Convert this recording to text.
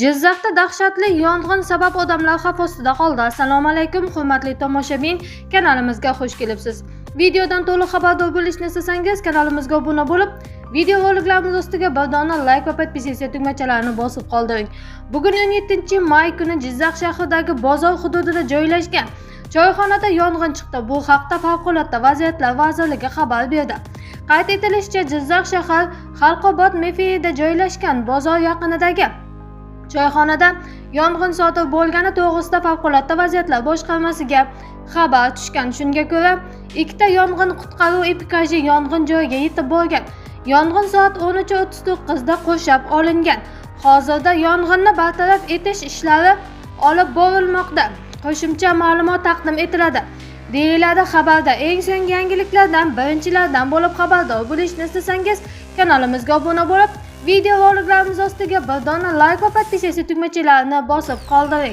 Jizzaxda dahshatli yong'in sabab odamlar xavf ostida qoldi. Assalomu alaykum, hurmatli tomoshabin, kanalimizga xush kelibsiz. Videodan to'liq xabardor bo'lishni istasangiz, kanalimizga obuna bo'lib, video roliklarimiz ostiga bir dona like va podpisatsiya tugmachalarini bosib qoldiring. Bugun 17-may kuni Jizzax shahridagi bozor hududida joylashgan choyxonada yong'in chiqdi. Bu haqda Favqulodda vaziyatlar vazirligi xabar berdi. Qayd etilishicha, Jizzax shahar Xalqobod mevkiida joylashgan bozor yaqinidagi choyxonada yong'in sodir bo'lgani to'g'risida Favqulodda vaziyatlar boshqarmasiga xabar tushgan. Shunga ko'ra, ikkita yong'in qutqaruv ekipaji yong'in joyiga yetib borgan. Yong'in soat 13:39 da qo'shib olingan. Hozirda yong'inni bartaraf etish ishlari olib borilmoqda. Qo'shimcha ma'lumot taqdim etiladi, deyiladi xabarda. Eng so'nggi yangiliklardan birinchilardan bo'lib xabardor bo'lishni istasangiz, kanalimizga obuna bo'lib, video roliklarimiz ostiga bir dona like va podpisatsiya tugmachalarini bosib qoldiring.